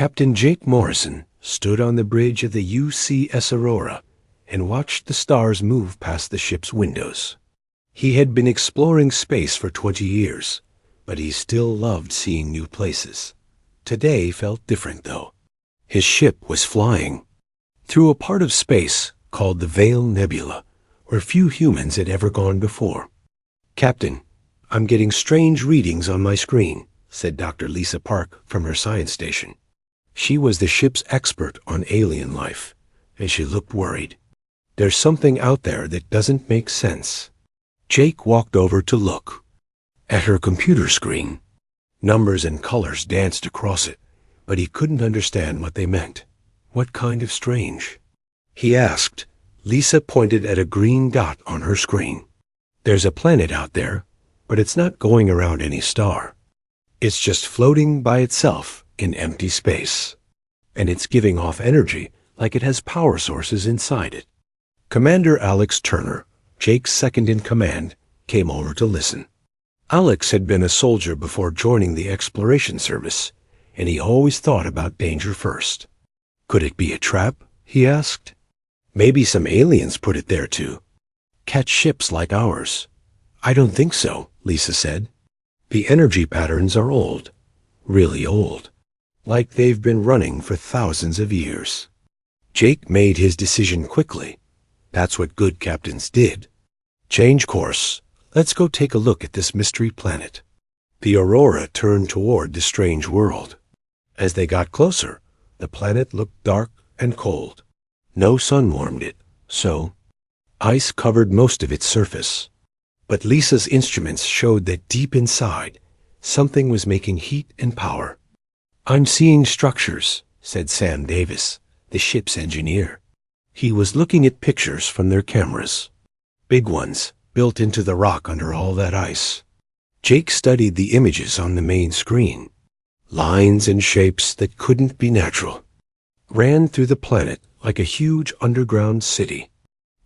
Captain Jake Morrison stood on the bridge of the UCS Aurora and watched the stars move past the ship's windows. He had been exploring space for 20 years, but he still loved seeing new places. Today felt different, though. His ship was flying through a part of space called the Veil Nebula, where few humans had ever gone before. "Captain, I'm getting strange readings on my screen," said Dr. Lisa Park from her science station. She was the ship's expert on alien life, and she looked worried. "There's something out there that doesn't make sense." Jake walked over to look. At her computer screen, numbers and colors danced across it, but he couldn't understand what they meant. "What kind of strange?" he asked. Lisa pointed at a green dot on her screen. "There's a planet out there, but it's not going around any star. It's just floating by itself in empty space, and it's giving off energy like it has power sources inside it." Commander Alex Turner, Jake's second in command, came over to listen. Alex had been a soldier before joining the exploration service, and he always thought about danger first. "Could it be a trap?" he asked. "Maybe some aliens put it there to catch ships like ours." "I don't think so," Lisa said. "The energy patterns are old, really old, like they've been running for thousands of years." Jake made his decision quickly. That's what good captains did. "Change course. Let's go take a look at this mystery planet." The Aurora turned toward the strange world. As they got closer, the planet looked dark and cold. No sun warmed it, so ice covered most of its surface. But Lisa's instruments showed that deep inside, something was making heat and power. "I'm seeing structures," said Sam Davis, the ship's engineer. He was looking at pictures from their cameras. Big ones, built into the rock under all that ice. Jake studied the images on the main screen. Lines and shapes that couldn't be natural ran through the planet like a huge underground city.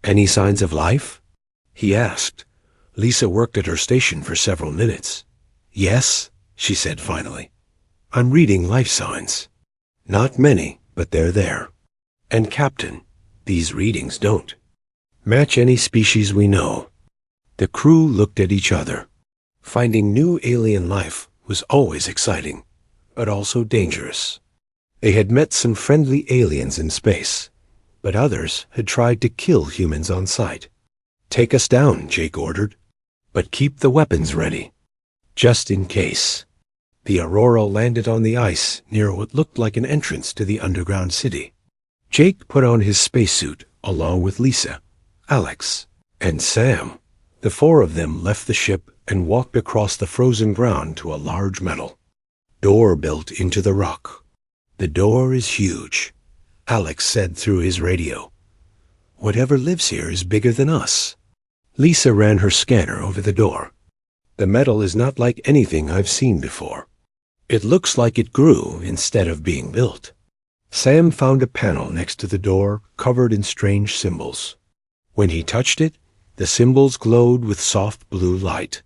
"Any signs of life?" he asked. Lisa worked at her station for several minutes. "Yes," she said finally. "I'm reading life signs. Not many, but they're there. And Captain, these readings don't match any species we know." The crew looked at each other. Finding new alien life was always exciting, but also dangerous. They had met some friendly aliens in space, but others had tried to kill humans on sight. "Take us down," Jake ordered, "but keep the weapons ready, just in case." The Aurora landed on the ice near what looked like an entrance to the underground city. Jake put on his spacesuit along with Lisa, Alex, and Sam. The four of them left the ship and walked across the frozen ground to a large metal door built into the rock. "The door is huge," Alex said through his radio. "Whatever lives here is bigger than us." Lisa ran her scanner over the door. "The metal is not like anything I've seen before. It looks like it grew instead of being built." Sam found a panel next to the door covered in strange symbols. When he touched it, the symbols glowed with soft blue light.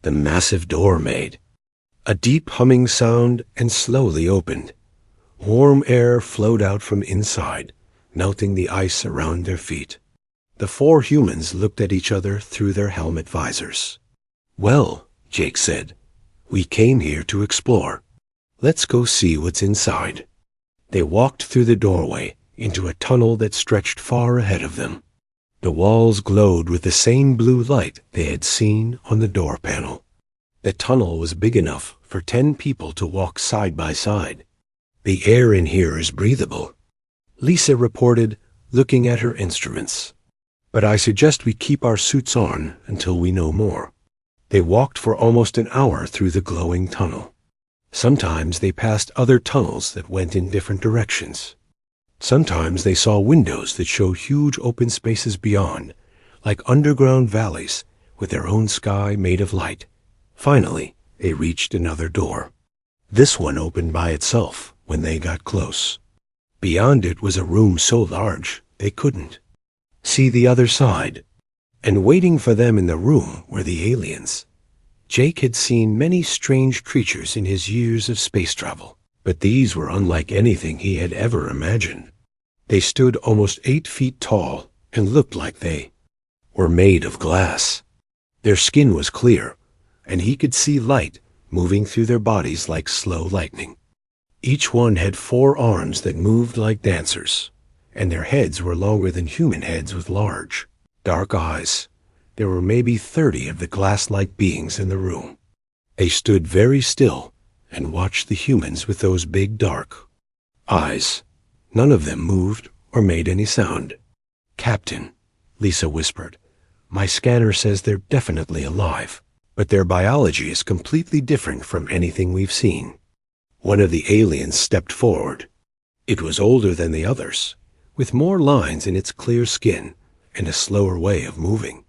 The massive door made a deep humming sound and slowly opened. Warm air flowed out from inside, melting the ice around their feet. The four humans looked at each other through their helmet visors. "Well," Jake said, "we came here to explore. Let's go see what's inside." They walked through the doorway into a tunnel that stretched far ahead of them. The walls glowed with the same blue light they had seen on the door panel. The tunnel was big enough for 10 people to walk side by side. "The air in here is breathable," Lisa reported, looking at her instruments. "But I suggest we keep our suits on until we know more." They walked for almost an hour through the glowing tunnel. Sometimes they passed other tunnels that went in different directions. Sometimes they saw windows that showed huge open spaces beyond, like underground valleys with their own sky made of light. Finally, they reached another door. This one opened by itself when they got close. Beyond it was a room so large they couldn't see the other side. And waiting for them in the room were the aliens. Jake had seen many strange creatures in his years of space travel. But these were unlike anything he had ever imagined. They stood almost 8 feet tall and looked like they were made of glass. Their skin was clear, and he could see light moving through their bodies like slow lightning. Each one had 4 arms that moved like dancers, and their heads were longer than human heads with large, dark eyes. There were maybe 30 of the glass-like beings in the room. They stood very still and watched the humans with those big dark eyes. None of them moved or made any sound. "Captain," Lisa whispered, "my scanner says they're definitely alive, but their biology is completely different from anything we've seen." One of the aliens stepped forward. It was older than the others, with more lines in its clear skin and a slower way of moving.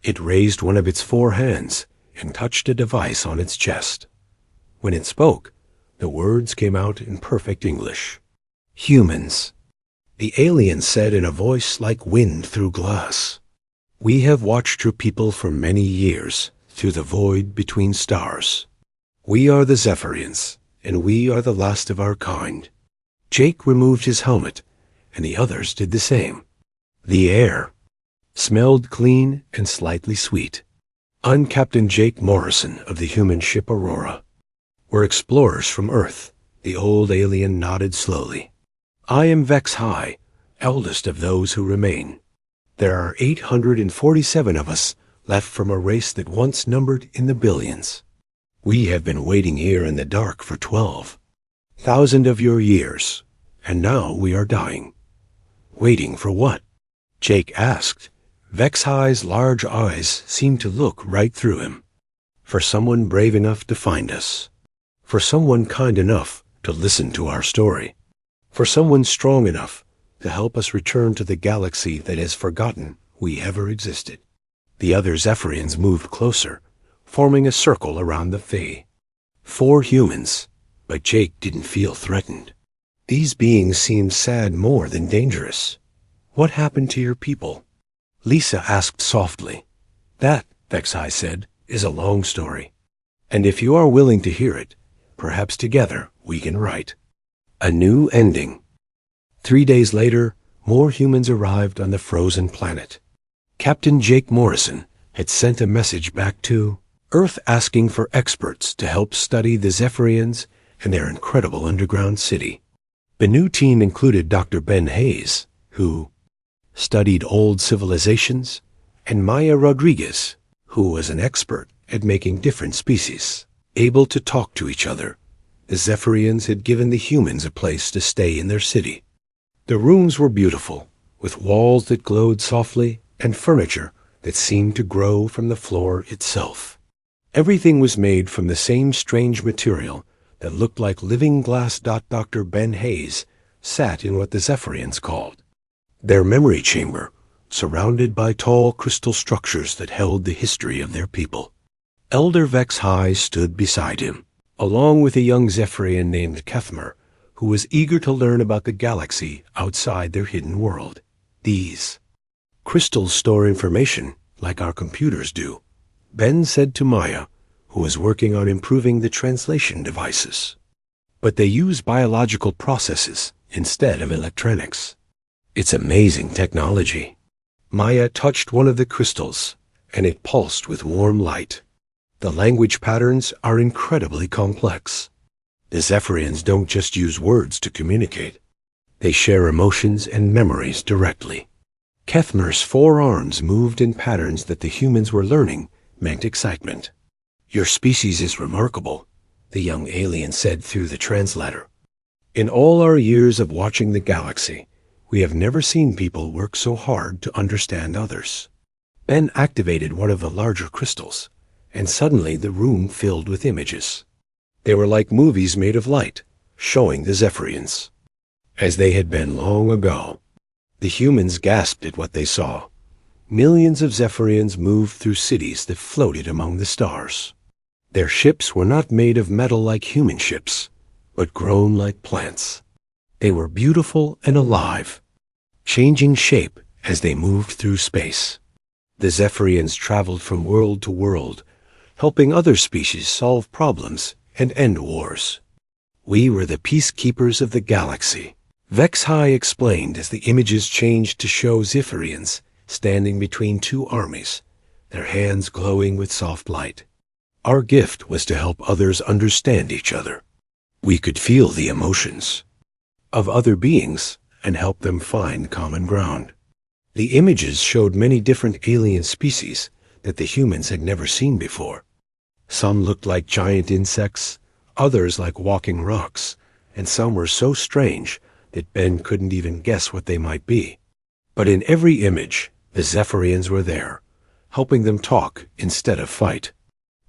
It raised one of its 4 hands and touched a device on its chest. When it spoke, the words came out in perfect English. "Humans," the alien said in a voice like wind through glass. "We have watched your people for many years through the void between stars. We are the Zephyrians, and we are the last of our kind." Jake removed his helmet, and the others did the same. The air smelled clean and slightly sweet. "I'm Captain Jake Morrison of the human ship Aurora. We're explorers from Earth," the old alien nodded slowly. "I am Vex High, eldest of those who remain. There are 847 of us left from a race that once numbered in the billions. We have been waiting here in the dark for 12,000 of your years, and now we are dying." "Waiting for what?" Jake asked. Vex High's large eyes seemed to look right through him. "For someone brave enough to find us. For someone kind enough to listen to our story. For someone strong enough to help us return to the galaxy that has forgotten we ever existed." The other Zephyrians moved closer, forming a circle around the Fae. 4 humans, but Jake didn't feel threatened. These beings seemed sad more than dangerous. "What happened to your people?" Lisa asked softly. "That," Vexai said, "is a long story. And if you are willing to hear it, perhaps together we can write a new ending." 3 days later, more humans arrived on the frozen planet. Captain Jake Morrison had sent a message back to Earth asking for experts to help study the Zephyrians and their incredible underground city. The new team included Dr. Ben Hayes, who studied old civilizations, and Maya Rodriguez, who was an expert at making different species able to talk to each other. The Zephyrians had given the humans a place to stay in their city. The rooms were beautiful, with walls that glowed softly and furniture that seemed to grow from the floor itself. Everything was made from the same strange material that looked like living glass. Dr. Ben Hayes sat in what the Zephyrians called their memory chamber, surrounded by tall crystal structures that held the history of their people. Elder Vex High stood beside him, along with a young Zephyrian named Kethmer, who was eager to learn about the galaxy outside their hidden world. "These crystals store information like our computers do," Ben said to Maya, who was working on improving the translation devices. "But they use biological processes instead of electronics. It's amazing technology." Maya touched one of the crystals, and it pulsed with warm light. "The language patterns are incredibly complex. The Zephyrians don't just use words to communicate. They share emotions and memories directly." Kethmer's 4 arms moved in patterns that the humans were learning meant excitement. "Your species is remarkable," the young alien said through the translator. "In all our years of watching the galaxy, we have never seen people work so hard to understand others." Ben activated one of the larger crystals, and suddenly the room filled with images. They were like movies made of light, showing the Zephyrians as they had been long ago. The humans gasped at what they saw. Millions of Zephyrians moved through cities that floated among the stars. Their ships were not made of metal like human ships, but grown like plants. They were beautiful and alive, changing shape as they moved through space. The Zephyrians traveled from world to world, helping other species solve problems and end wars. We were the peacekeepers of the galaxy. Vexhai explained as the images changed to show Zephyrians standing between two armies, their hands glowing with soft light. Our gift was to help others understand each other. We could feel the emotions of other beings and help them find common ground. The images showed many different alien species that the humans had never seen before. Some looked like giant insects, others like walking rocks, and some were so strange that Ben couldn't even guess what they might be. But in every image, the Zephyrians were there, helping them talk instead of fight.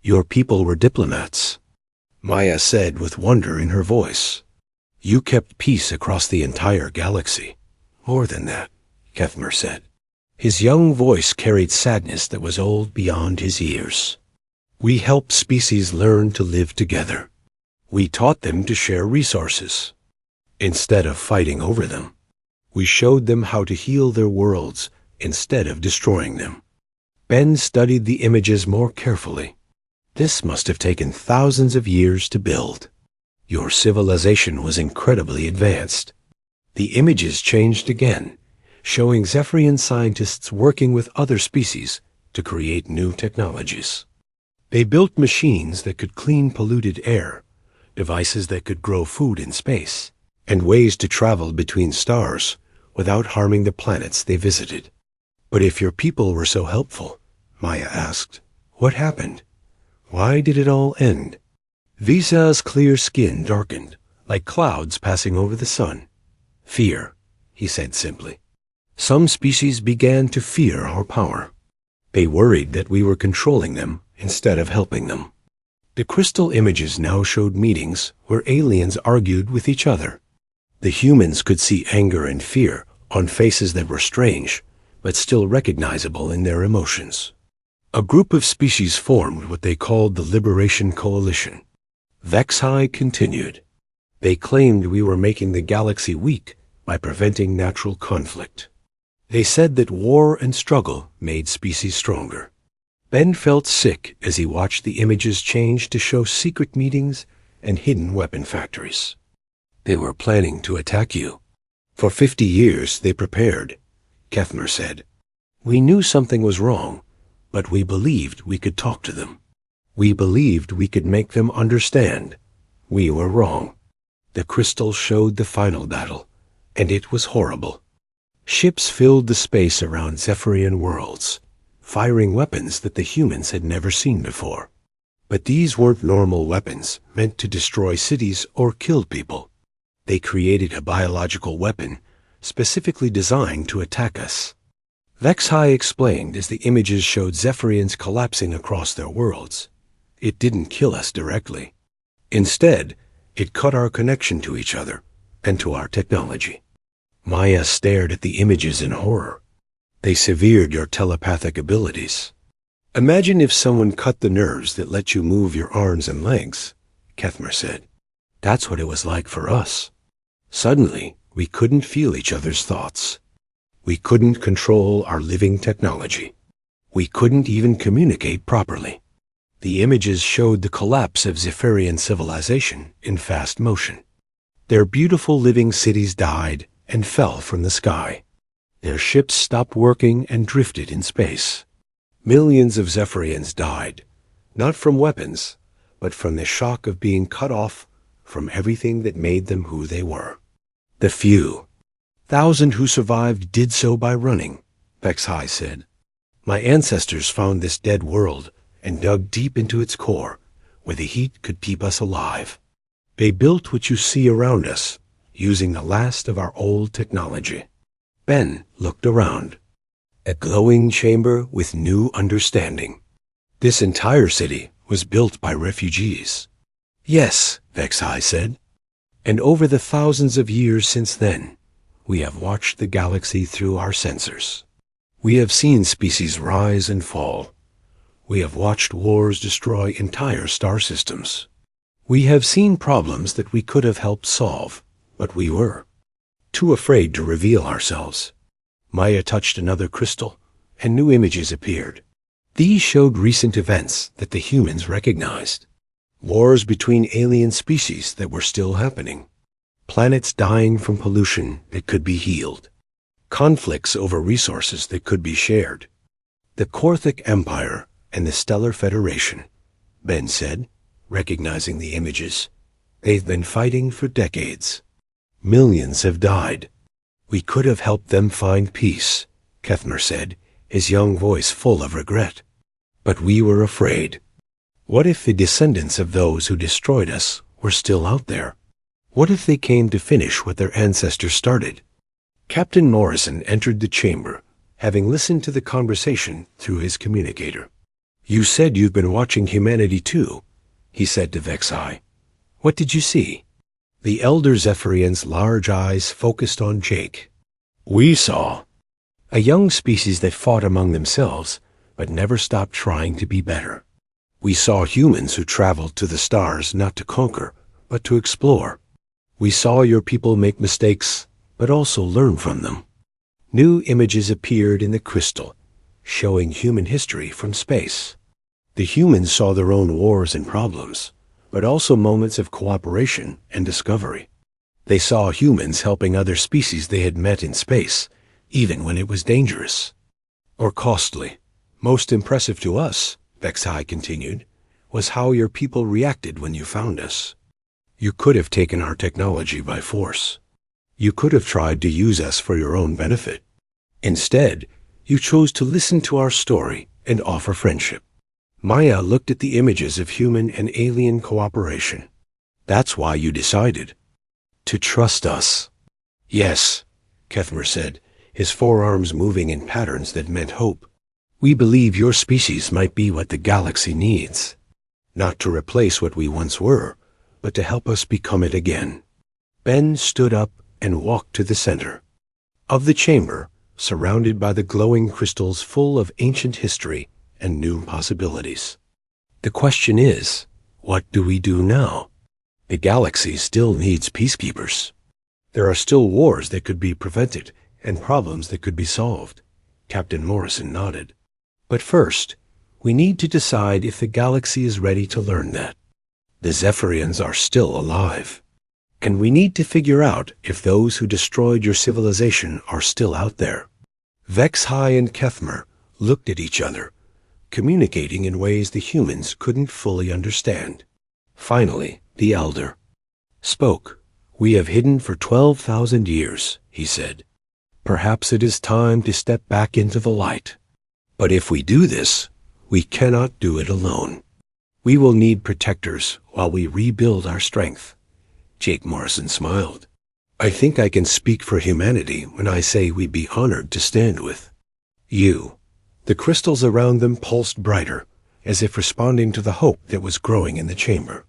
Your people were diplomats, Maya said with wonder in her voice. You kept peace across the entire galaxy. More than that, Kethmer said. His young voice carried sadness that was old beyond his years. We helped species learn to live together. We taught them to share resources, instead of fighting over them. We showed them how to heal their worlds instead of destroying them. Ben studied the images more carefully. This must have taken thousands of years to build. Your civilization was incredibly advanced. The images changed again, showing Zephyrian scientists working with other species to create new technologies. They built machines that could clean polluted air, devices that could grow food in space, and ways to travel between stars without harming the planets they visited. But if your people were so helpful, Maya asked, what happened? Why did it all end? Visa's clear skin darkened, like clouds passing over the sun. Fear, he said simply. Some species began to fear our power. They worried that we were controlling them instead of helping them. The crystal images now showed meetings where aliens argued with each other. The humans could see anger and fear on faces that were strange, but still recognizable in their emotions. A group of species formed what they called the Liberation Coalition. Vexhai continued. They claimed we were making the galaxy weak by preventing natural conflict. They said that war and struggle made species stronger. Ben felt sick as he watched the images change to show secret meetings and hidden weapon factories. They were planning to attack you. For 50 years they prepared, Kethmer said. We knew something was wrong, but we believed we could talk to them. We believed we could make them understand. We were wrong. The crystal showed the final battle, and it was horrible. Ships filled the space around Zephyrian worlds, firing weapons that the humans had never seen before. But these weren't normal weapons meant to destroy cities or kill people. They created a biological weapon specifically designed to attack us. Vexhai explained as the images showed Zephyrians collapsing across their worlds. It didn't kill us directly. Instead, it cut our connection to each other and to our technology. Maya stared at the images in horror. They severed your telepathic abilities. Imagine if someone cut the nerves that let you move your arms and legs, Kethmer said. That's what it was like for us. Suddenly, we couldn't feel each other's thoughts. We couldn't control our living technology. We couldn't even communicate properly. The images showed the collapse of Zephyrian civilization in fast motion. Their beautiful living cities died and fell from the sky. Their ships stopped working and drifted in space. Millions of Zephyrians died, not from weapons, but from the shock of being cut off from everything that made them who they were. The few, thousand who survived did so by running, Vexhai said. My ancestors found this dead world and dug deep into its core, where the heat could keep us alive. They built what you see around us, using the last of our old technology. Ben looked around. A glowing chamber with new understanding. This entire city was built by refugees. Yes, Vexhai said. And over the thousands of years since then, we have watched the galaxy through our sensors. We have seen species rise and fall. We have watched wars destroy entire star systems. We have seen problems that we could have helped solve, but we were too afraid to reveal ourselves. Maya touched another crystal, and new images appeared. These showed recent events that the humans recognized. Wars between alien species that were still happening. Planets dying from pollution that could be healed. Conflicts over resources that could be shared. The Korthic Empire and the Stellar Federation, Ben said, recognizing the images. They've been fighting for decades. Millions have died. We could have helped them find peace, Kethmer said, his young voice full of regret. But we were afraid. What if the descendants of those who destroyed us were still out there? What if they came to finish what their ancestors started? Captain Morrison entered the chamber, having listened to the conversation through his communicator. You said you've been watching humanity too, he said to Vexai. What did you see? The elder Zephyrian's large eyes focused on Jake. We saw a young species that fought among themselves, but never stopped trying to be better. We saw humans who traveled to the stars not to conquer, but to explore. We saw your people make mistakes, but also learn from them. New images appeared in the crystal, showing human history from space. The humans saw their own wars and problems, but also moments of cooperation and discovery. They saw humans helping other species they had met in space, even when it was dangerous or costly. Most impressive to us, Vexai continued, was how your people reacted when you found us. You could have taken our technology by force. You could have tried to use us for your own benefit. Instead, you chose to listen to our story and offer friendship. Maya looked at the images of human and alien cooperation. That's why you decided to trust us. Yes, Kethmer said, his forearms moving in patterns that meant hope. We believe your species might be what the galaxy needs, not to replace what we once were, but to help us become it again. Ben stood up and walked to the center of the chamber, surrounded by the glowing crystals full of ancient history and new possibilities. The question is, what do we do now? The galaxy still needs peacekeepers. There are still wars that could be prevented and problems that could be solved. Captain Morrison nodded. But first, we need to decide if the galaxy is ready to learn that. The Zephyrians are still alive. And we need to figure out if those who destroyed your civilization are still out there. Vexai and Kethmer looked at each other, communicating in ways the humans couldn't fully understand. Finally, the elder spoke. We have hidden for 12,000 years, he said. Perhaps it is time to step back into the light. But if we do this, we cannot do it alone. We will need protectors while we rebuild our strength. Jake Morrison smiled. I think I can speak for humanity when I say we'd be honored to stand with you. The crystals around them pulsed brighter, as if responding to the hope that was growing in the chamber.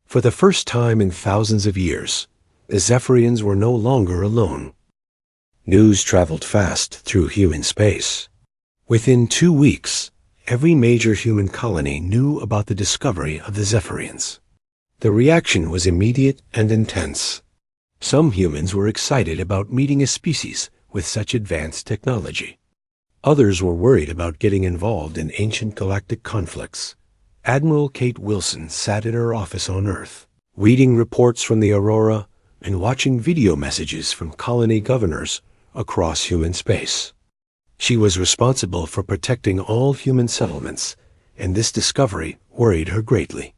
For the first time in thousands of years, the Zephyrians were no longer alone. News traveled fast through human space. Within 2 weeks, every major human colony knew about the discovery of the Zephyrians. The reaction was immediate and intense. Some humans were excited about meeting a species with such advanced technology. Others were worried about getting involved in ancient galactic conflicts. Admiral Kate Wilson sat in her office on Earth, reading reports from the Aurora and watching video messages from colony governors across human space. She was responsible for protecting all human settlements, and this discovery worried her greatly.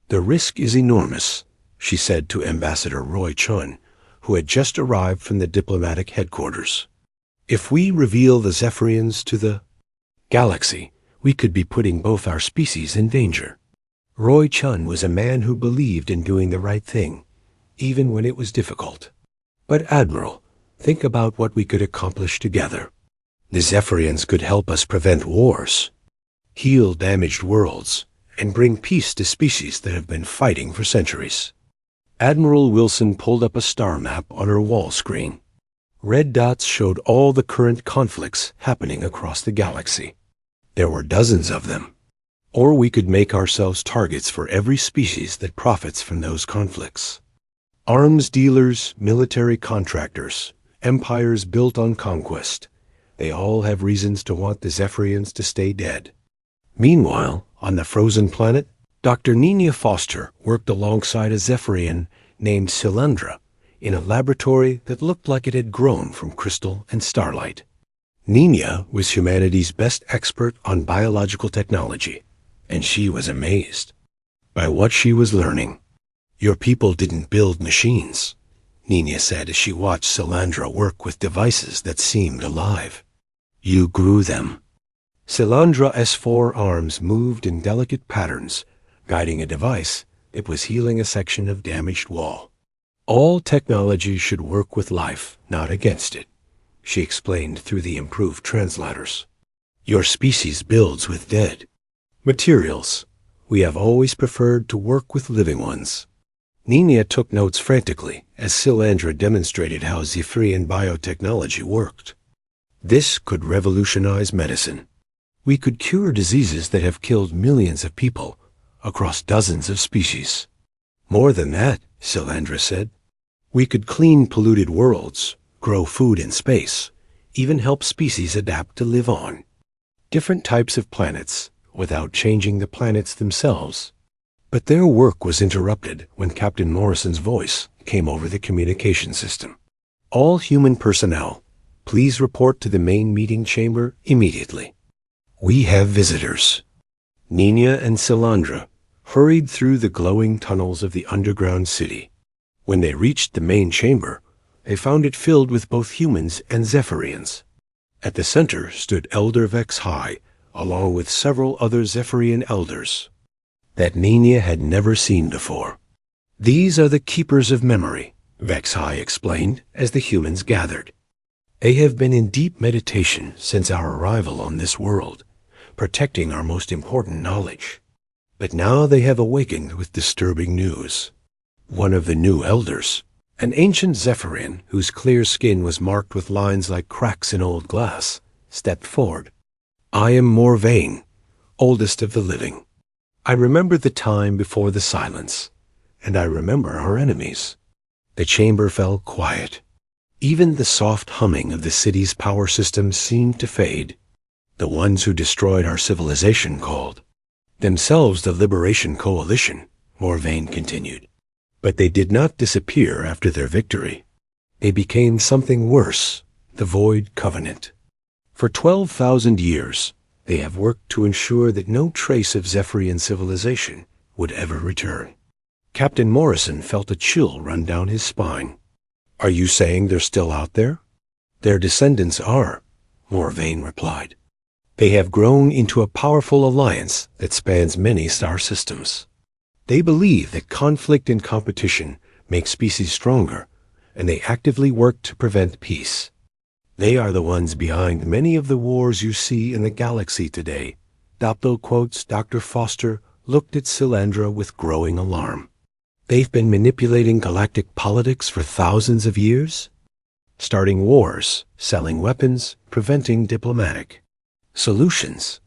The risk is enormous, she said to Ambassador Roy Chun, who had just arrived from the diplomatic headquarters. If we reveal the Zephyrians to the galaxy, we could be putting both our species in danger. Roy Chun was a man who believed in doing the right thing, even when it was difficult. But Admiral, think about what we could accomplish together. The Zephyrians could help us prevent wars, heal damaged worlds, and bring peace to species that have been fighting for centuries. Admiral Wilson pulled up a star map on her wall screen. Red dots showed all the current conflicts happening across the galaxy. There were dozens of them. Or we could make ourselves targets for every species that profits from those conflicts. Arms dealers, military contractors, empires built on conquest. They all have reasons to want the Zephyrians to stay dead. Meanwhile, on the frozen planet, Dr. Nina Foster worked alongside a Zephyrian named Silandra in a laboratory that looked like it had grown from crystal and starlight. Nina was humanity's best expert on biological technology, and she was amazed by what she was learning. "Your people didn't build machines," Nina said as she watched Silandra work with devices that seemed alive. "You grew them." Silandra's 4 arms moved in delicate patterns, guiding a device that was healing a section of damaged wall. "All technology should work with life, not against it," she explained through the improved translators. "Your species builds with dead materials. We have always preferred to work with living ones." Nina took notes frantically as Silandra demonstrated how Zephyrian biotechnology worked. "This could revolutionize medicine. We could cure diseases that have killed millions of people across dozens of species. More than that," Silandra said, "we could clean polluted worlds, grow food in space, even help species adapt to live on different types of planets without changing the planets themselves." But their work was interrupted when Captain Morrison's voice came over the communication system. "All human personnel, please report to the main meeting chamber immediately. We have visitors." Nina and Silandra hurried through the glowing tunnels of the underground city. When they reached the main chamber, they found it filled with both humans and Zephyrians. At the center stood Elder Vex-High, along with several other Zephyrian elders that Nina had never seen before. "These are the keepers of memory," Vex-High explained as the humans gathered. "They have been in deep meditation since our arrival on this world, protecting our most important knowledge. But now they have awakened with disturbing news." One of the new elders, an ancient Zephyrian whose clear skin was marked with lines like cracks in old glass, stepped forward. "I am Morvain, oldest of the living. I remember the time before the silence, and I remember our enemies." The chamber fell quiet. Even the soft humming of the city's power systems seemed to fade. "The ones who destroyed our civilization called themselves the Liberation Coalition," Morvain continued. "But they did not disappear after their victory. They became something worse, the Void Covenant. For 12,000 years, they have worked to ensure that no trace of Zephyrian civilization would ever return." Captain Morrison felt a chill run down his spine. "Are you saying they're still out there?" "Their descendants are," Morvain replied. "They have grown into a powerful alliance that spans many star systems. They believe that conflict and competition make species stronger, and they actively work to prevent peace. They are the ones behind many of the wars you see in the galaxy today." Dr. Foster looked at Silandra with growing alarm. "They've been manipulating galactic politics for thousands of years, starting wars, selling weapons, preventing diplomatic solutions,"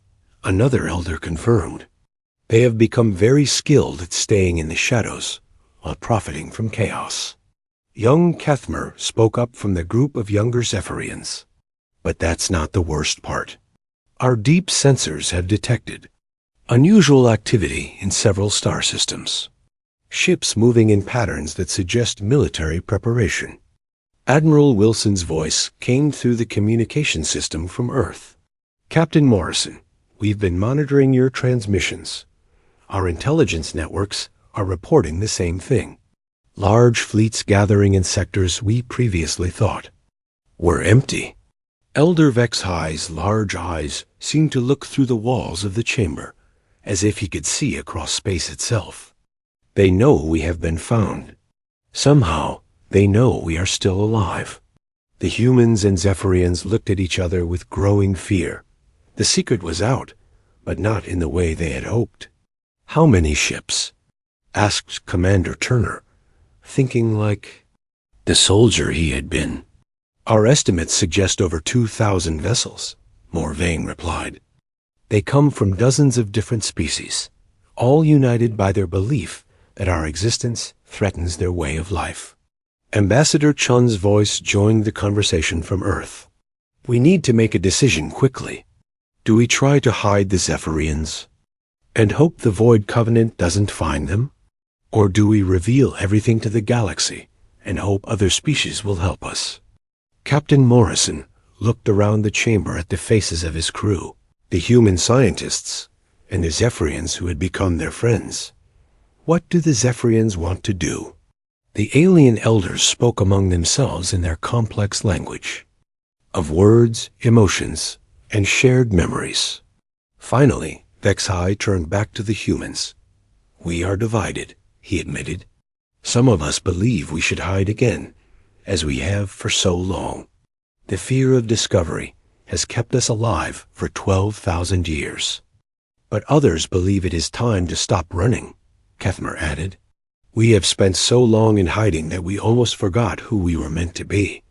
another elder confirmed. "They have become very skilled at staying in the shadows while profiting from chaos." Young Kethmer spoke up from the group of younger Zephyrians. "But that's not the worst part. Our deep sensors have detected unusual activity in several star systems. Ships moving in patterns that suggest military preparation." Admiral Wilson's voice came through the communication system from Earth. "Captain Morrison, we've been monitoring your transmissions. Our intelligence networks are reporting the same thing. Large fleets gathering in sectors we previously thought were empty." Elder Vex-High's large eyes seemed to look through the walls of the chamber, as if he could see across space itself. "They know we have been found. Somehow, they know we are still alive." The humans and Zephyrians looked at each other with growing fear. The secret was out, but not in the way they had hoped. "How many ships?" asked Commander Turner, thinking like the soldier he had been. "Our estimates suggest over 2,000 vessels," Morvain replied. "They come from dozens of different species, all united by their belief that our existence threatens their way of life." Ambassador Chun's voice joined the conversation from Earth. "We need to make a decision quickly. Do we try to hide the Zephyrians?" and hope the Void Covenant doesn't find them? Or do we reveal everything to the galaxy and hope other species will help us? Captain Morrison looked around the chamber at the faces of his crew, the human scientists, and the Zephyrians who had become their friends. What do the Zephyrians want to do? The alien elders spoke among themselves in their complex language of words, emotions, and shared memories. Finally, Vexhai turned back to the humans. "We are divided," he admitted. "Some of us believe we should hide again, as we have for so long. The fear of discovery has kept us alive for 12,000 years. But others believe it is time to stop running," Kethmer added. "We have spent so long in hiding that we almost forgot who we were meant to be.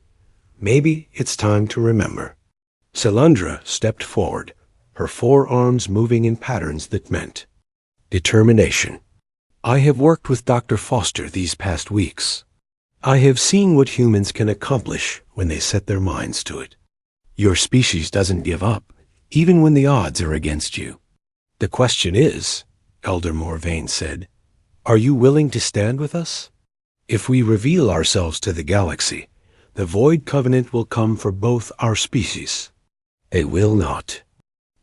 Maybe it's time to remember." Salandra stepped forward, her forearms moving in patterns that meant determination. "I have worked with Dr. Foster these past weeks. I have seen what humans can accomplish when they set their minds to it. Your species doesn't give up, even when the odds are against you. The question is," Elder Morvain said, "are you willing to stand with us? If we reveal ourselves to the galaxy, the Void Covenant will come for both our species. They will not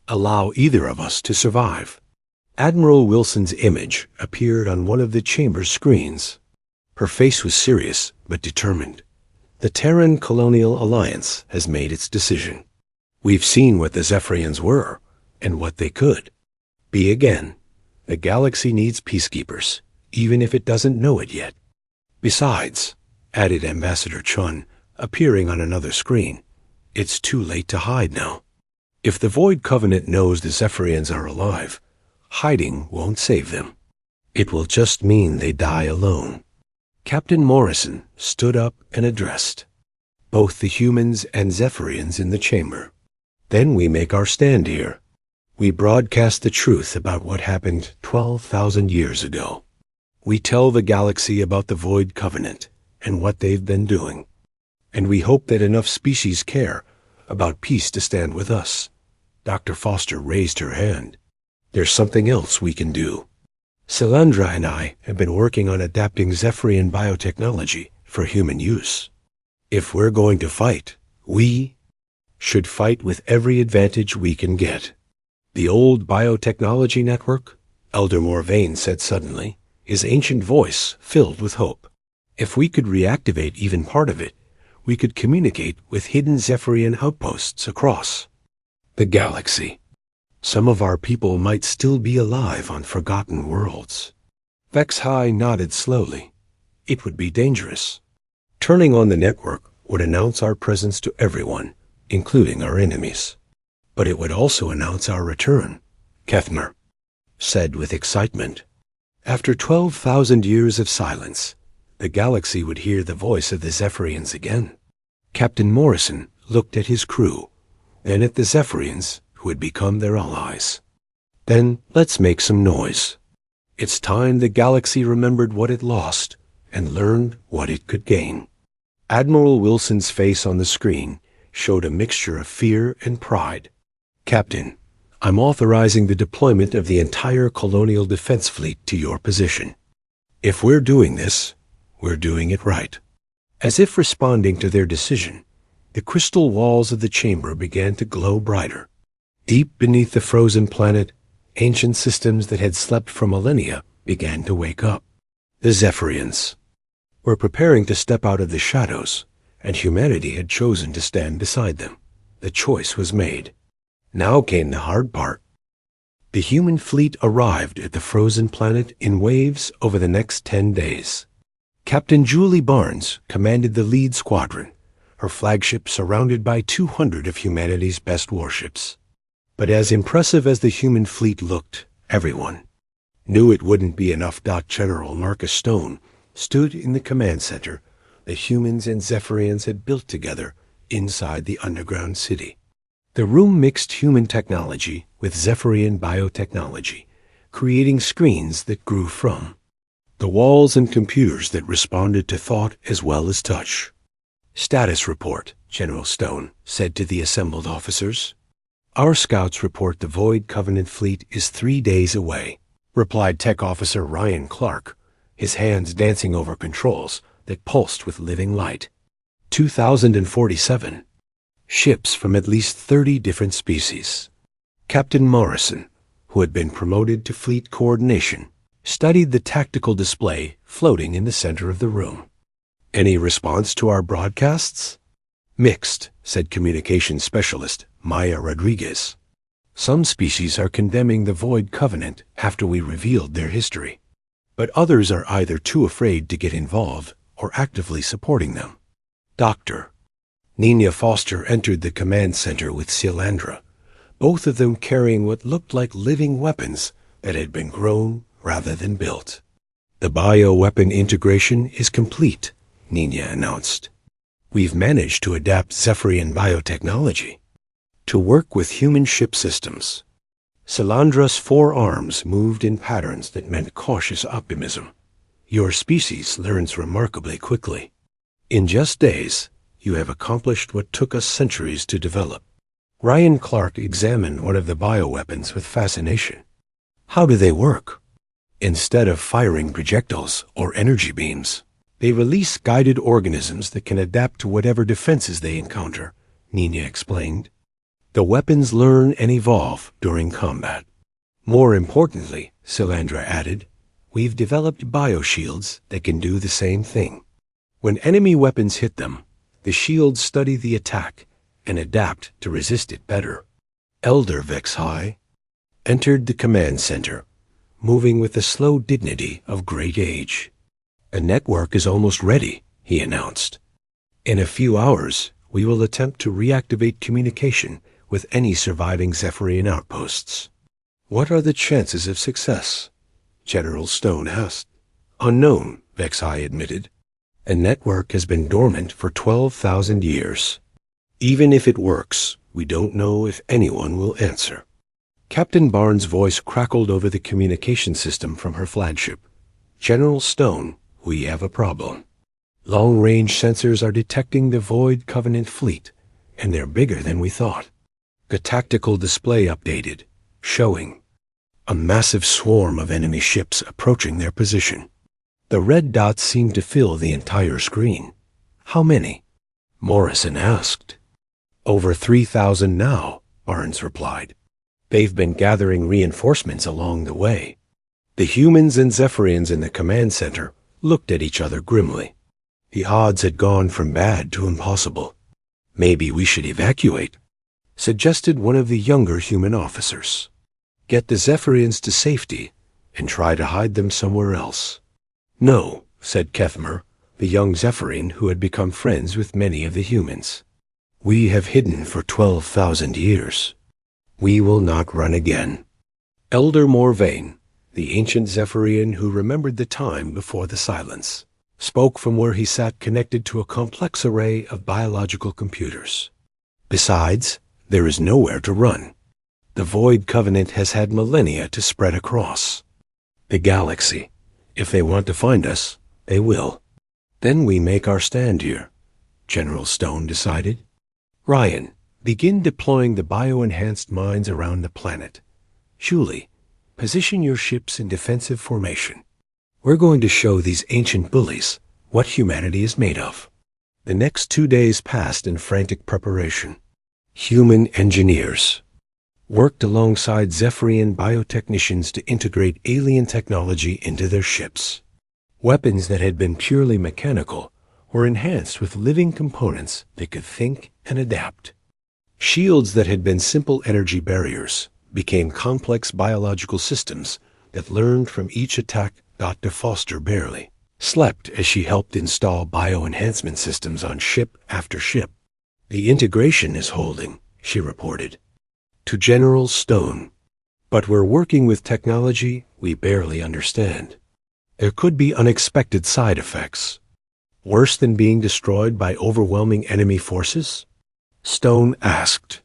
allow either of us to survive." Admiral Wilson's image appeared on one of the chamber's screens. Her face was serious but determined. "The Terran Colonial Alliance has made its decision. We've seen what the Zephyrians were and what they could be again. The galaxy needs peacekeepers, even if it doesn't know it yet. Besides," added Ambassador Chun, appearing on another screen, "it's too late to hide now. If the Void Covenant knows the Zephyrians are alive, hiding won't save them. It will just mean they die alone." Captain Morrison stood up and addressed both the humans and Zephyrians in the chamber. "Then we make our stand here. We broadcast the truth about what happened 12,000 years ago. We tell the galaxy about the Void Covenant and what they've been doing. And we hope that enough species care about peace to stand with us." Dr. Foster raised her hand. "There's something else we can do. Salandra and I have been working on adapting Zephyrian biotechnology for human use. If we're going to fight, we should fight with every advantage we can get. The old biotechnology network," Elder Morvain said suddenly, his ancient voice filled with hope. "If we could reactivate even part of it, we could communicate with hidden Zephyrian outposts across the galaxy. Some of our people might still be alive on forgotten worlds." Vexhai nodded slowly. "It would be dangerous. Turning on the network would announce our presence to everyone, including our enemies. But it would also announce our return," Kethmer said with excitement. "After 12,000 years of silence, the galaxy would hear the voice of the Zephyrians again." Captain Morrison looked at his crew, then at the Zephyrians who had become their allies. "Then let's make some noise. It's time the galaxy remembered what it lost and learned what it could gain." Admiral Wilson's face on the screen showed a mixture of fear and pride. "Captain, I'm authorizing the deployment of the entire Colonial Defense Fleet to your position. If we're doing this, we're doing it right." As if responding to their decision, the crystal walls of the chamber began to glow brighter. Deep beneath the frozen planet, ancient systems that had slept for millennia began to wake up. The Zephyrians were preparing to step out of the shadows, and humanity had chosen to stand beside them. The choice was made. Now came the hard part. The human fleet arrived at the frozen planet in waves over the next 10 days. Captain Julie Barnes commanded the lead squadron, her flagship surrounded by 200 of humanity's best warships. But as impressive as the human fleet looked, everyone knew it wouldn't be enough. General Marcus Stone stood in the command center that humans and Zephyrians had built together inside the underground city. The room mixed human technology with Zephyrian biotechnology, creating screens that grew from the walls and computers that responded to thought as well as touch. "Status report," General Stone said to the assembled officers. Our scouts report the Void Covenant fleet is 3 days away, replied Tech Officer Ryan Clark, his hands dancing over controls that pulsed with living light. 2047. Ships from at least 30 different species. Captain Morrison, who had been promoted to fleet coordination, studied the tactical display floating in the center of the room. Any response to our broadcasts? Mixed, said communications specialist Maya Rodriguez. Some species are condemning the Void Covenant after we revealed their history, but others are either too afraid to get involved or actively supporting them. Doctor. Nina Foster entered the command center with Silandra, both of them carrying what looked like living weapons that had been grown rather than built. The bioweapon integration is complete, Nina announced. We've managed to adapt Zephyrian biotechnology to work with human ship systems. Silandra's 4 arms moved in patterns that meant cautious optimism. Your species learns remarkably quickly. In just days, you have accomplished what took us centuries to develop. Ryan Clark examined one of the bioweapons with fascination. How do they work? Instead of firing projectiles or energy beams, they release guided organisms that can adapt to whatever defenses they encounter, Nina explained. The weapons learn and evolve during combat. More importantly, Silandra added, we've developed bioshields that can do the same thing. When enemy weapons hit them, the shields study the attack and adapt to resist it better. Elder Vexhai entered the command center, moving with the slow dignity of great age. A network is almost ready, he announced. In a few hours, we will attempt to reactivate communication with any surviving Zephyrian outposts. What are the chances of success? General Stone asked. Unknown, Vexhai admitted. A network has been dormant for 12,000 years. Even if it works, we don't know if anyone will answer. Captain Barnes' voice crackled over the communication system from her flagship. General Stone, we have a problem. Long-range sensors are detecting the Void Covenant fleet, and they're bigger than we thought. The tactical display updated, showing a massive swarm of enemy ships approaching their position. The red dots seemed to fill the entire screen. How many? Morrison asked. Over 3,000 now, Barnes replied. They've been gathering reinforcements along the way. The humans and Zephyrians in the command center looked at each other grimly. The odds had gone from bad to impossible. Maybe we should evacuate, suggested one of the younger human officers. Get the Zephyrians to safety and try to hide them somewhere else. No, said Kethmer, the young Zephyrian who had become friends with many of the humans. We have hidden for 12,000 years. We will not run again. Elder Morvain, the ancient Zephyrian who remembered the time before the silence, spoke from where he sat connected to a complex array of biological computers. Besides, there is nowhere to run. The Void Covenant has had millennia to spread across the galaxy. If they want to find us, they will. Then we make our stand here, General Stone decided. Ryan, begin deploying the bio-enhanced mines around the planet. Julie, position your ships in defensive formation. We're going to show these ancient bullies what humanity is made of. The next 2 days passed in frantic preparation. Human engineers worked alongside Zephyrian biotechnicians to integrate alien technology into their ships. Weapons that had been purely mechanical were enhanced with living components that could think and adapt. Shields that had been simple energy barriers became complex biological systems that learned from each attack. Dr. Foster barely slept as she helped install bio-enhancement systems on ship after ship. The integration is holding, she reported. To General Stone. But we're working with technology we barely understand. There could be unexpected side effects. Worse than being destroyed by overwhelming enemy forces? Stone asked.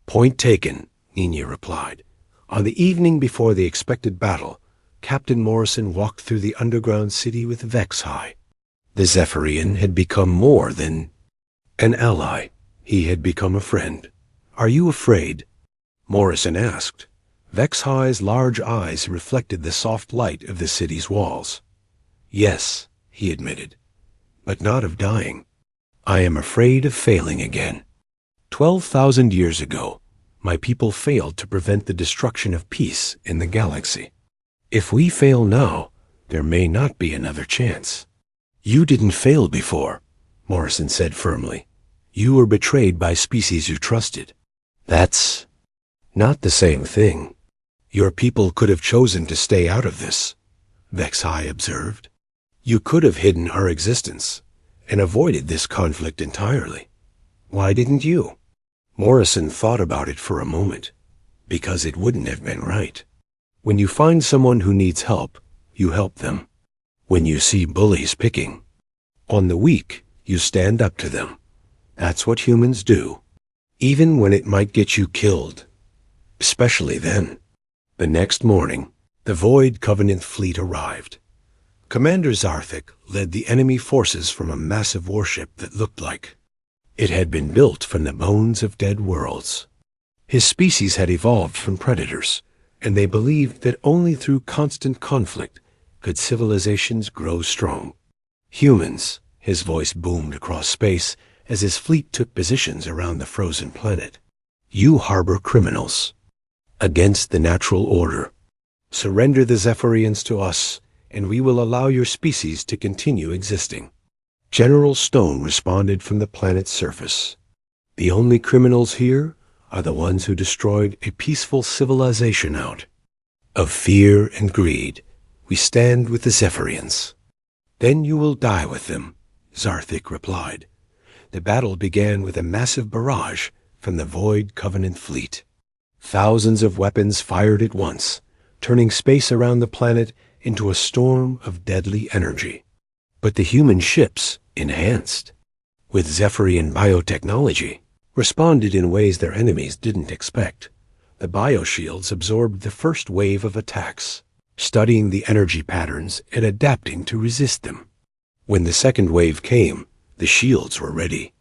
Point taken, Nina replied. On the evening before the expected battle, Captain Morrison walked through the underground city with Vexhai. The Zephyrian had become more than an ally. He had become a friend. Are you afraid? Morrison asked. Vexhi's large eyes reflected the soft light of the city's walls. Yes, he admitted, but not of dying. I am afraid of failing again. 12,000 years ago, my people failed to prevent the destruction of peace in the galaxy. If we fail now, there may not be another chance. You didn't fail before, Morrison said firmly. You were betrayed by species you trusted. That's not the same thing. Your people could have chosen to stay out of this, Vexhi observed. You could have hidden our existence and avoided this conflict entirely. Why didn't you? Morrison thought about it for a moment. Because it wouldn't have been right. When you find someone who needs help, you help them. When you see bullies picking on the weak, you stand up to them. That's what humans do, even when it might get you killed. Especially then. The next morning, the Void Covenant fleet arrived. Commander Zarthik led the enemy forces from a massive warship that looked like it had been built from the bones of dead worlds. His species had evolved from predators, and they believed that only through constant conflict could civilizations grow strong. Humans, his voice boomed across space as his fleet took positions around the frozen planet. You harbor criminals against the natural order. Surrender the Zephyrians to us, and we will allow your species to continue existing. General Stone responded from the planet's surface. The only criminals here are the ones who destroyed a peaceful civilization out of fear and greed. We stand with the Zephyrians. Then you will die with them, Zarthik replied. The battle began with a massive barrage from the Void Covenant fleet. Thousands of weapons fired at once, turning space around the planet into a storm of deadly energy. But the human ships, enhanced with Zephyrian biotechnology, responded in ways their enemies didn't expect. The bioshields absorbed the first wave of attacks, studying the energy patterns and adapting to resist them. When the second wave came, the shields were ready.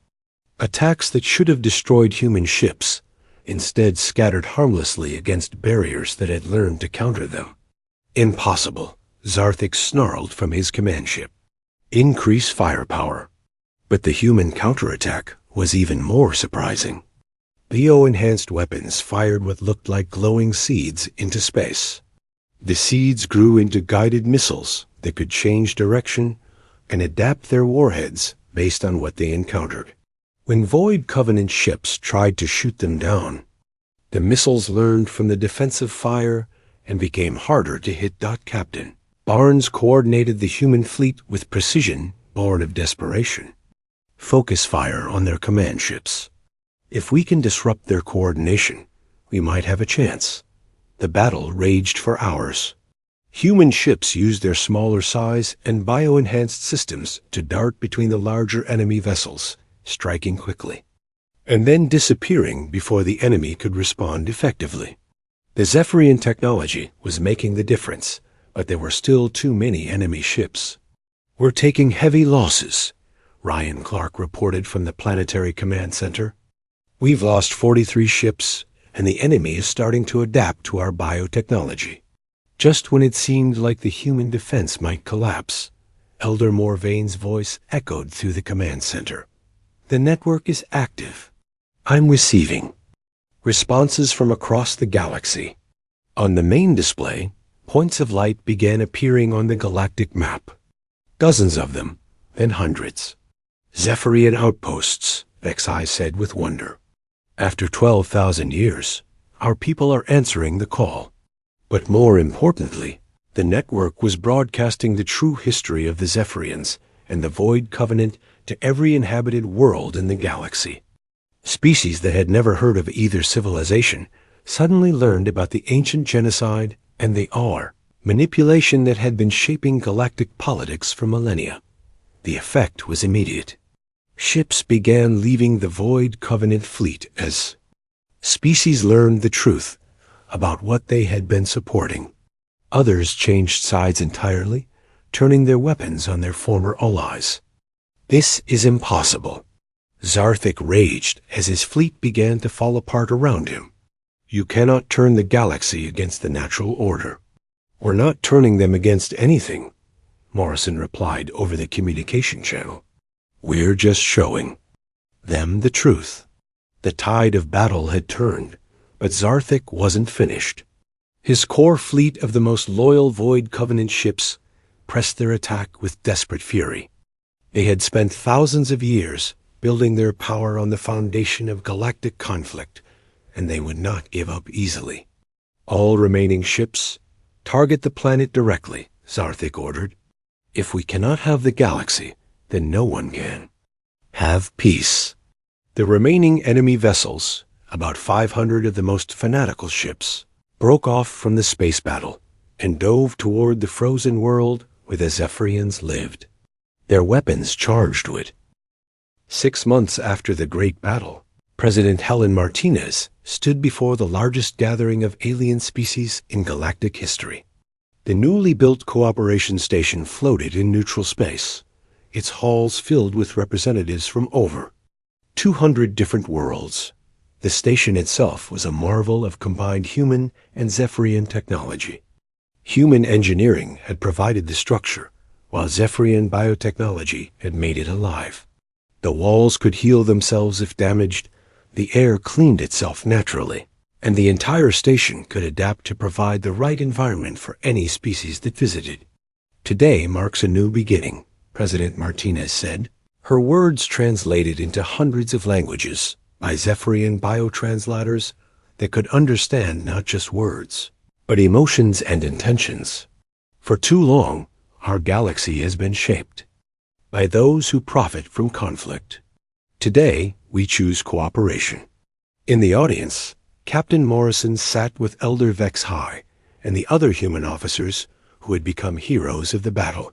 Attacks that should have destroyed human ships instead scattered harmlessly against barriers that had learned to counter them. Impossible, Zarthik snarled from his command ship. Increase firepower. But the human counterattack was even more surprising. Bio-enhanced weapons fired what looked like glowing seeds into space. The seeds grew into guided missiles that could change direction and adapt their warheads based on what they encountered. When Void Covenant ships tried to shoot them down, the missiles learned from the defensive fire and became harder to hit. Captain Barnes coordinated the human fleet with precision born of desperation. Focus fire on their command ships. If we can disrupt their coordination, we might have a chance. The battle raged for hours. Human ships used their smaller size and bio-enhanced systems to dart between the larger enemy vessels, striking quickly, and then disappearing before the enemy could respond effectively. The Zephyrian technology was making the difference, but there were still too many enemy ships. We're taking heavy losses, Ryan Clark reported from the Planetary Command Center. We've lost 43 ships, and the enemy is starting to adapt to our biotechnology. Just when it seemed like the human defense might collapse, Elder Morvain's voice echoed through the command center. The network is active. I'm receiving responses from across the galaxy. On the main display, points of light began appearing on the galactic map. Dozens of them, then hundreds. Zephyrian outposts, Vexhi said with wonder. After 12,000 years, our people are answering the call. But more importantly, the network was broadcasting the true history of the Zephyrians and the Void Covenant to every inhabited world in the galaxy. Species that had never heard of either civilization suddenly learned about the ancient genocide and the manipulation that had been shaping galactic politics for millennia. The effect was immediate. Ships began leaving the Void Covenant fleet as species learned the truth about what they had been supporting. Others changed sides entirely, turning their weapons on their former allies. This is impossible. Zarthik raged as his fleet began to fall apart around him. You cannot turn the galaxy against the natural order. We're not turning them against anything, Morrison replied over the communication channel. We're just showing them the truth. The tide of battle had turned, but Zarthik wasn't finished. His core fleet of the most loyal Void Covenant ships pressed their attack with desperate fury. They had spent thousands of years building their power on the foundation of galactic conflict, and they would not give up easily. All remaining ships, target the planet directly, Zarthik ordered. If we cannot have the galaxy, then no one can. Have peace. The remaining enemy vessels, about 500 of the most fanatical ships, broke off from the space battle and dove toward the frozen world where the Zephyrians lived, their weapons charged with. 6 months after the Great Battle, President Helen Martinez stood before the largest gathering of alien species in galactic history. The newly built cooperation station floated in neutral space, its halls filled with representatives from over 200 different worlds. The station itself was a marvel of combined human and Zephyrian technology. Human engineering had provided the structure, while Zephyrian biotechnology had made it alive. The walls could heal themselves if damaged, the air cleaned itself naturally, and the entire station could adapt to provide the right environment for any species that visited. Today marks a new beginning, President Martinez said, her words translated into hundreds of languages by Zephyrian biotranslators that could understand not just words, but emotions and intentions. For too long, our galaxy has been shaped by those who profit from conflict. Today, we choose cooperation. In the audience, Captain Morrison sat with Elder Vex High and the other human officers who had become heroes of the battle.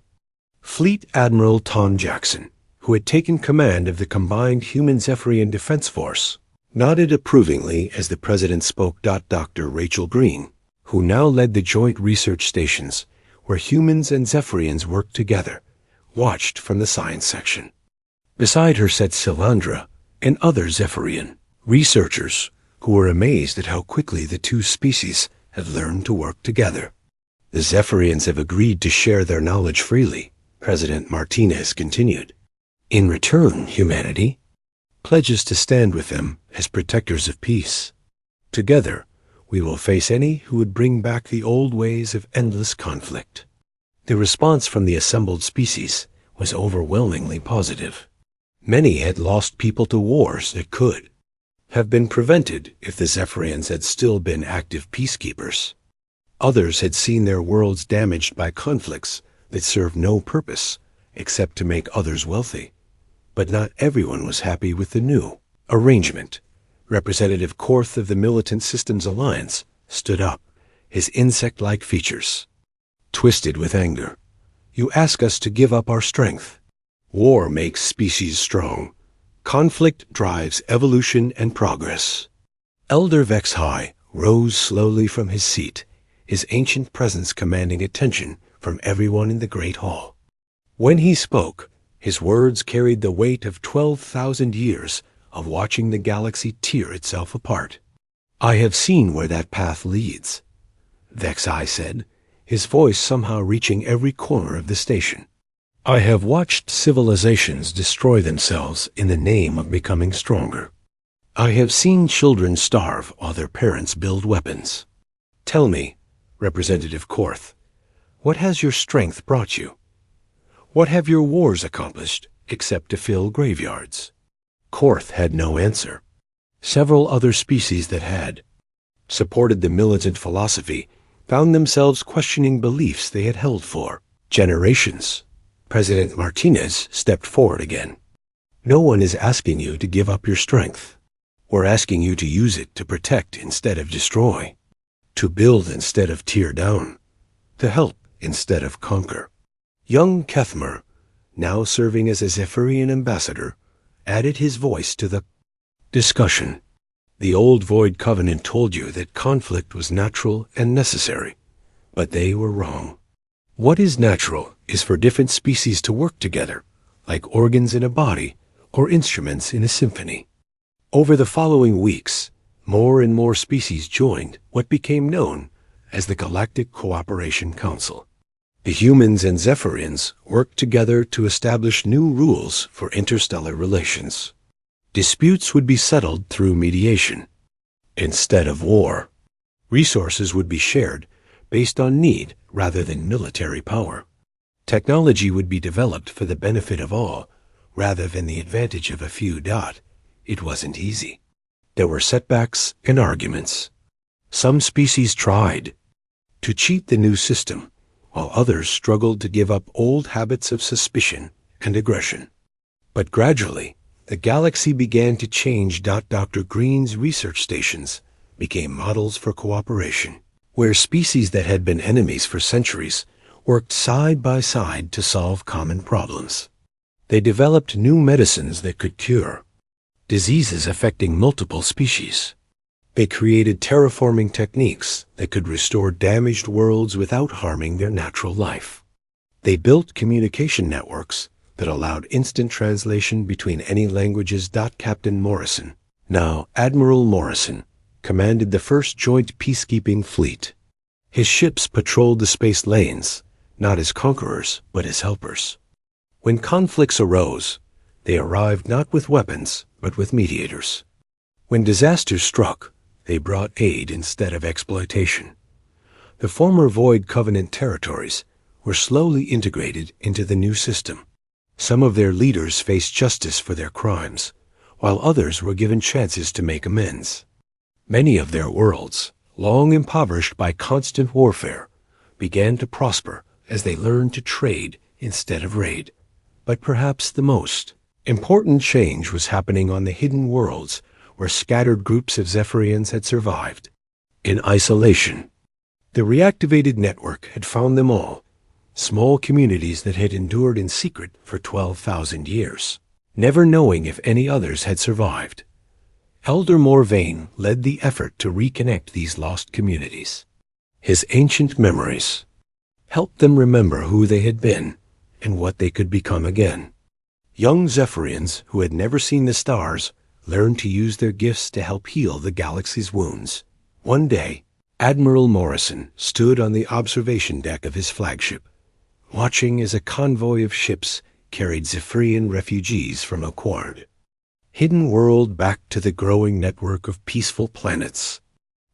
Fleet Admiral Tom Jackson, who had taken command of the combined human Zephyrian Defense Force, nodded approvingly as the President spoke. Dr. Rachel Green, who now led the joint research stations where humans and Zephyrians worked together, watched from the science section. Beside her sat Silandra and other Zephyrian researchers who were amazed at how quickly the two species had learned to work together. The Zephyrians have agreed to share their knowledge freely, President Martinez continued. In return, humanity pledges to stand with them as protectors of peace. Together, we will face any who would bring back the old ways of endless conflict. The response from the assembled species was overwhelmingly positive. Many had lost people to wars that could have been prevented if the Zephyrians had still been active peacekeepers. Others had seen their worlds damaged by conflicts that served no purpose except to make others wealthy. But not everyone was happy with the new arrangement. Representative Korth of the Militant Systems Alliance stood up, his insect-like features twisted with anger. You ask us to give up our strength. War makes species strong. Conflict drives evolution and progress. Elder Vex High rose slowly from his seat, his ancient presence commanding attention from everyone in the great hall. When he spoke, his words carried the weight of 12,000 years of watching the galaxy tear itself apart. I have seen where that path leads, Vex High said, his voice somehow reaching every corner of the station. I have watched civilizations destroy themselves in the name of becoming stronger. I have seen children starve while their parents build weapons. Tell me, Representative Korth, what has your strength brought you? What have your wars accomplished except to fill graveyards? Korth had no answer. Several other species that had supported the militant philosophy found themselves questioning beliefs they had held for generations. President Martinez stepped forward again. No one is asking you to give up your strength. We're asking you to use it to protect instead of destroy, to build instead of tear down, to help instead of conquer. Young Kethmer, now serving as a Zephyrian ambassador, added his voice to the discussion. The old Void Covenant told you that conflict was natural and necessary, but they were wrong. What is natural is for different species to work together, like organs in a body or instruments in a symphony. Over the following weeks, More and more species joined what became known as the Galactic Cooperation Council. The humans and Zephyrians worked together to establish new rules for interstellar relations. Disputes would be settled through mediation, instead of war. Resources would be shared based on need rather than military power. Technology would be developed for the benefit of all rather than the advantage of a few. It wasn't easy. There were setbacks and arguments. Some species tried to cheat the new system, while others struggled to give up old habits of suspicion and aggression. But gradually, the galaxy began to change. Dr. Green's research stations became models for cooperation, where species that had been enemies for centuries worked side by side to solve common problems. They developed new medicines that could cure diseases affecting multiple species. They created terraforming techniques that could restore damaged worlds without harming their natural life. They built communication networks that allowed instant translation between any languages. Captain Morrison, now Admiral Morrison, commanded the first joint peacekeeping fleet. His ships patrolled the space lanes, not as conquerors, but as helpers. When conflicts arose, they arrived not with weapons, but with mediators. When disasters struck, they brought aid instead of exploitation. The former Void Covenant territories were slowly integrated into the new system. Some of their leaders faced justice for their crimes, while others were given chances to make amends. Many of their worlds, long impoverished by constant warfare, began to prosper as they learned to trade instead of raid. But perhaps the most important change was happening on the hidden worlds where scattered groups of Zephyrians had survived. In isolation, the reactivated network had found them all, small communities that had endured in secret for 12,000 years, never knowing if any others had survived. Elder Morvain led the effort to reconnect these lost communities. His ancient memories helped them remember who they had been and what they could become again. Young Zephyrians who had never seen the stars learned to use their gifts to help heal the galaxy's wounds. One day, Admiral Morrison stood on the observation deck of his flagship, watching as a convoy of ships carried Zephyrian refugees from a quad hidden world back to the growing network of peaceful planets.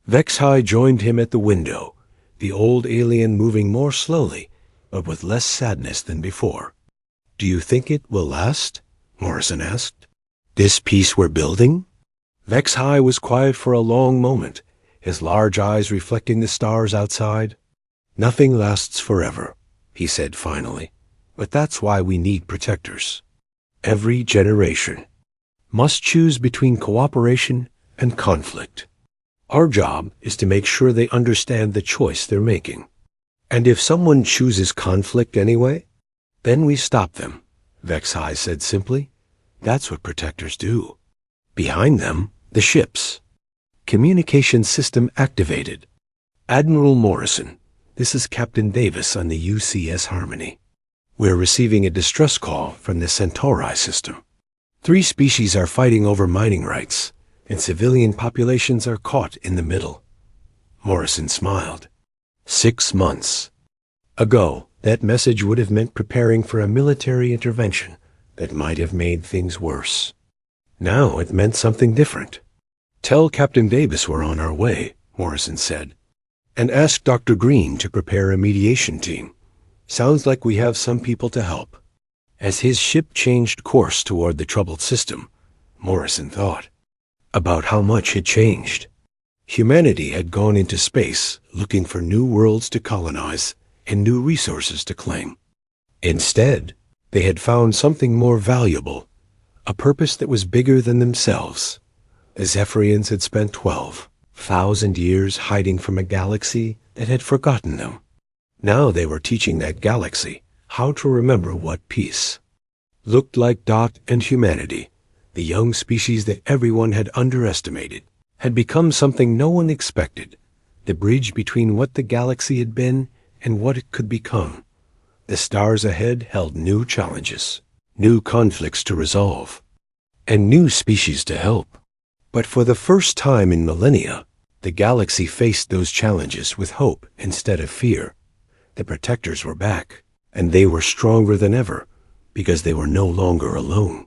Vexhai joined him at the window, the old alien moving more slowly, but with less sadness than before. "Do you think it will last?" Morrison asked. "This peace we're building?" Vexhai was quiet for a long moment, his large eyes reflecting the stars outside. "Nothing lasts forever," he said finally, "but that's why we need protectors. Every generation must choose between cooperation and conflict. Our job is to make sure they understand the choice they're making. And if someone chooses conflict anyway, then we stop them," Vexhai said simply. "That's what protectors do." Behind them, the ships. Communication system activated. "Admiral Morrison, this is Captain Davis on the UCS Harmony. We're receiving a distress call from the Centauri system. 3 species are fighting over mining rights, and civilian populations are caught in the middle." Morrison smiled. 6 months ago, that message would have meant preparing for a military intervention that might have made things worse. Now it meant something different. "Tell Captain Davis we're on our way," Morrison said, "and ask Dr. Green to prepare a mediation team. Sounds like we have some people to help." As his ship changed course toward the troubled system, Morrison thought about how much had changed. Humanity had gone into space looking for new worlds to colonize and new resources to claim. Instead, they had found something more valuable, a purpose that was bigger than themselves. The Zephyrians had spent 12,000 years hiding from a galaxy that had forgotten them. Now they were teaching that galaxy how to remember what peace looked like. And humanity, the young species that everyone had underestimated, had become something no one expected, the bridge between what the galaxy had been and what it could become. The stars ahead held new challenges, new conflicts to resolve, and new species to help. But for the first time in millennia, the galaxy faced those challenges with hope instead of fear. The protectors were back, and they were stronger than ever because they were no longer alone.